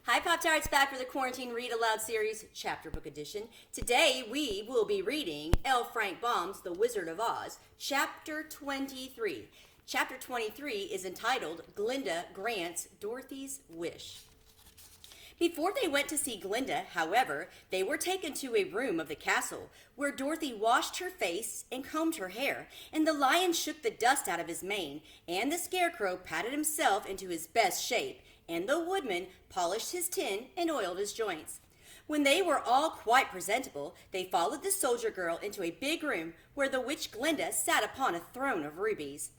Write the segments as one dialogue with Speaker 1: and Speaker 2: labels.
Speaker 1: Hi, Pop-Tarts, back for the Quarantine Read Aloud series, Chapter Book Edition. Today we will be reading L. Frank Baum's The Wizard of Oz, Chapter 23. Chapter 23 is entitled Glinda Grants Dorothy's Wish. Before they went to see Glinda, however, they were taken to a room of the castle, where Dorothy washed her face and combed her hair, and the lion shook the dust out of his mane, and the scarecrow patted himself into his best shape, and the woodman polished his tin and oiled his joints. When they were all quite presentable, they followed the soldier girl into a big room where the witch Glinda sat upon a throne of rubies.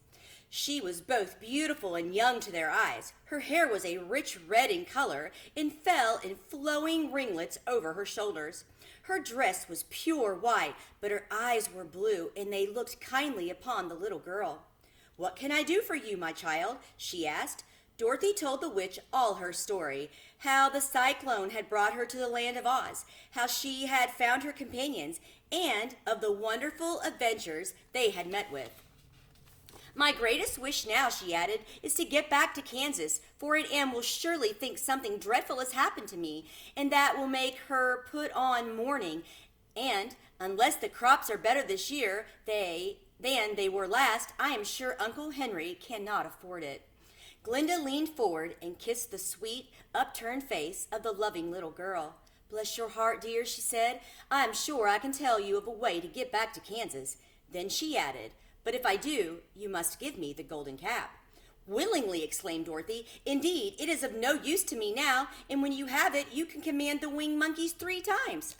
Speaker 1: She was both beautiful and young to their eyes. Her hair was a rich red in color and fell in flowing ringlets over her shoulders. Her dress was pure white, but her eyes were blue, and they looked kindly upon the little girl. "What can I do for you, my child?" she asked. Dorothy told the witch all her story, how the cyclone had brought her to the land of Oz, how she had found her companions, and of the wonderful adventures they had met with. "My greatest wish now," she added, "is to get back to Kansas, for Aunt Em will surely think something dreadful has happened to me, and that will make her put on mourning, and unless the crops are better this year than they were last, I am sure Uncle Henry cannot afford it." Glinda leaned forward and kissed the sweet, upturned face of the loving little girl. "Bless your heart, dear," she said. "I am sure I can tell you of a way to get back to Kansas." Then she added, "But if I do, you must give me the golden cap." "Willingly," exclaimed Dorothy. "Indeed, it is of no use to me now, and when you have it, you can command the winged monkeys 3 times.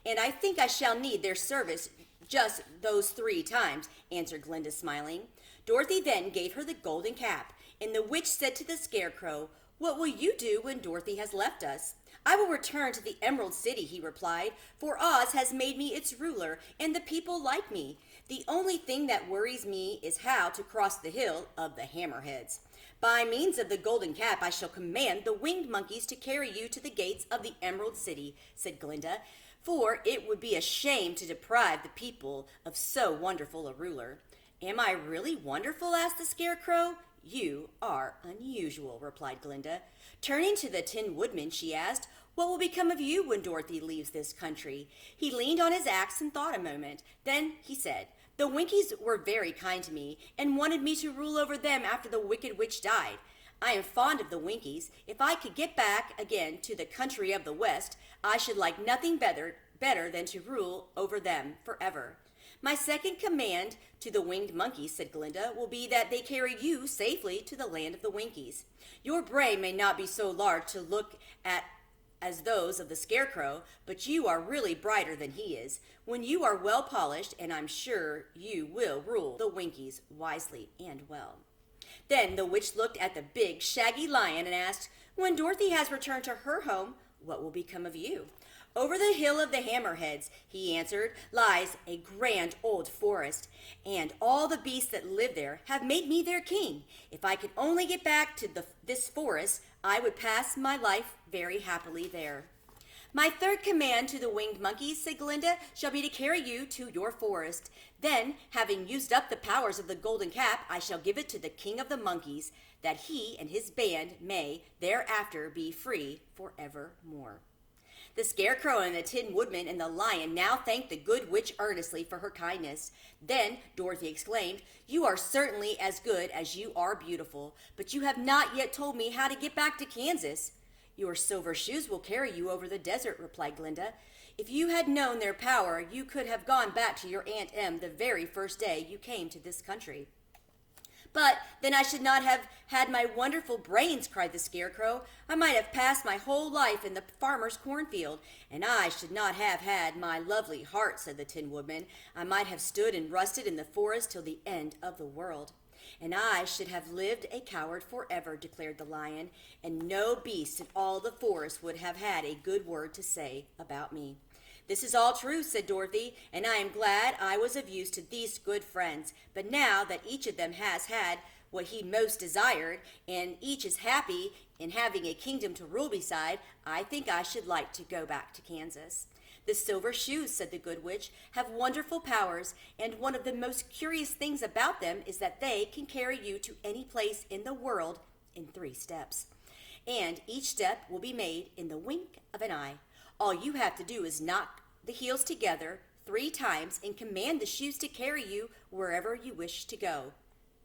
Speaker 1: "And I think I shall need their service just those 3 times, answered Glinda, smiling. Dorothy then gave her the golden cap, and the witch said to the scarecrow, "What will you do when Dorothy has left us?" "I will return to the Emerald City," he replied, "for Oz has made me its ruler, and the people like me. The only thing that worries me is how to cross the hill of the Hammerheads. By means of the golden cap, I shall command the winged monkeys to carry you to the gates of the Emerald City," said Glinda, "for it would be a shame to deprive the people of so wonderful a ruler." "Am I really wonderful?" asked the scarecrow. "You are unusual," replied Glinda. Turning to the Tin Woodman, she asked, "What will become of you when Dorothy leaves this country?" He leaned on his axe and thought a moment. Then he said, "The Winkies were very kind to me and wanted me to rule over them after the Wicked Witch died. I am fond of the Winkies. If I could get back again to the country of the West, I should like nothing better than to rule over them forever." "My second command to the winged monkeys," said Glinda, "will be that they carry you safely to the land of the Winkies. Your brain may not be so large to look at as those of the scarecrow, but you are really brighter than he is. When you are well polished, and I'm sure you will rule the Winkies wisely and well." Then the witch looked at the big, shaggy lion and asked, "When Dorothy has returned to her home, what will become of you?" "Over the hill of the Hammerheads," he answered, "lies a grand old forest, and all the beasts that live there have made me their king. If I could only get back to this forest, I would pass my life very happily there." "My third command to the winged monkeys," said Glinda, "shall be to carry you to your forest. Then, having used up the powers of the golden cap, I shall give it to the king of the monkeys, that he and his band may thereafter be free forevermore." The scarecrow and the Tin Woodman and the lion now thanked the good witch earnestly for her kindness. Then Dorothy exclaimed, "You are certainly as good as you are beautiful, but you have not yet told me how to get back to Kansas." "Your silver shoes will carry you over the desert," replied Glinda. "If you had known their power, you could have gone back to your Aunt Em the very first day you came to this country." "But then I should not have had my wonderful brains," cried the scarecrow. "I might have passed my whole life in the farmer's cornfield." "And I should not have had my lovely heart," said the Tin Woodman. "I might have stood and rusted in the forest till the end of the world." "And I should have lived a coward forever," declared the lion, "and no beast in all the forest would have had a good word to say about me." "This is all true," said Dorothy, "and I am glad I was of use to these good friends. But now that each of them has had what he most desired, and each is happy in having a kingdom to rule beside, I think I should like to go back to Kansas." "The silver shoes," said the good witch, "have wonderful powers, and one of the most curious things about them is that they can carry you to any place in the world in 3 steps. and each step will be made in the wink of an eye. All you have to do is knock the heels together 3 times and command the shoes to carry you wherever you wish to go.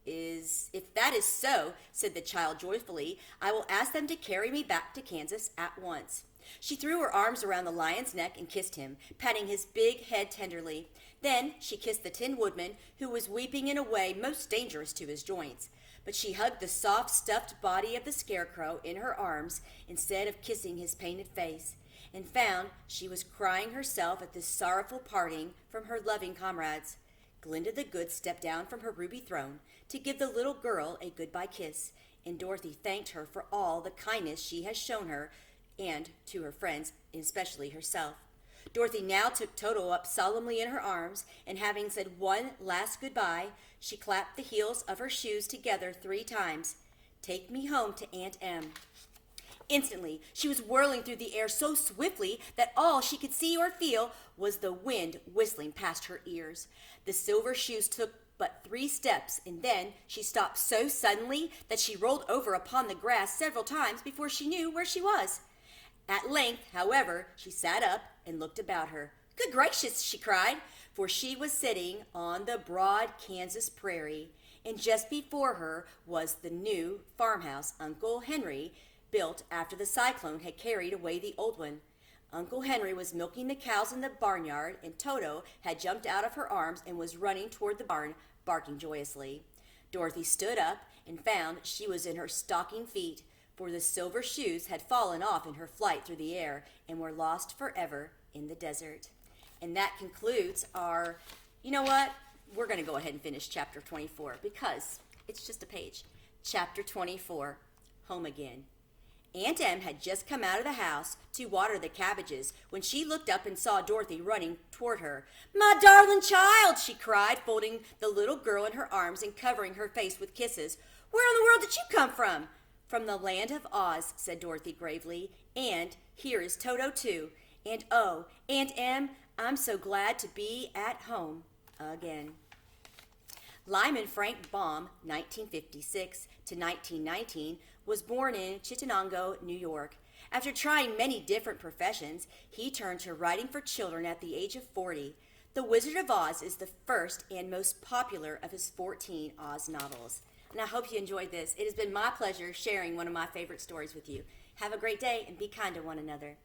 Speaker 1: If that is so, said the child joyfully, I will ask them to carry me back to Kansas at once. She threw her arms around the lion's neck and kissed him, patting his big head tenderly. Then she kissed the Tin Woodman, who was weeping in a way most dangerous to his joints. But she hugged the soft, stuffed body of the Scarecrow in her arms instead of kissing his painted face, and found she was crying herself at this sorrowful parting from her loving comrades. Glinda the Good stepped down from her ruby throne to give the little girl a goodbye kiss, and Dorothy thanked her for all the kindness she has shown her and to her friends, especially herself. Dorothy now took Toto up solemnly in her arms, and having said one last goodbye, she clapped the heels of her shoes together 3 times. Take me home to Aunt Em. Instantly, she was whirling through the air so swiftly that all she could see or feel was the wind whistling past her ears. The silver shoes took but 3 steps, and then she stopped so suddenly that she rolled over upon the grass several times before she knew where she was. At length, however, she sat up and looked about her. Good gracious, she cried, for she was sitting on the broad Kansas prairie, and just before her was the new farmhouse Uncle Henry built after the cyclone had carried away the old one. Uncle Henry was milking the cows in the barnyard, and Toto had jumped out of her arms and was running toward the barn, barking joyously. Dorothy stood up and found she was in her stocking feet, for the silver shoes had fallen off in her flight through the air and were lost forever in the desert. And that concludes our, you know what? We're going to go ahead and finish chapter 24 because it's just a page. Chapter 24, Home Again. Aunt Em had just come out of the house to water the cabbages when she looked up and saw Dorothy running toward her. My darling child, she cried, folding the little girl in her arms and covering her face with kisses. Where in the world did you come from? From the land of Oz, said Dorothy gravely, and here is Toto too. And oh, Aunt Em, I'm so glad to be at home again. Lyman Frank Baum, 1956 to 1919, was born in Chittenango, New York. After trying many different professions, he turned to writing for children at the age of 40. The Wizard of Oz is the first and most popular of his 14 Oz novels. And I hope you enjoyed this. It has been my pleasure sharing one of my favorite stories with you. Have a great day and be kind to one another.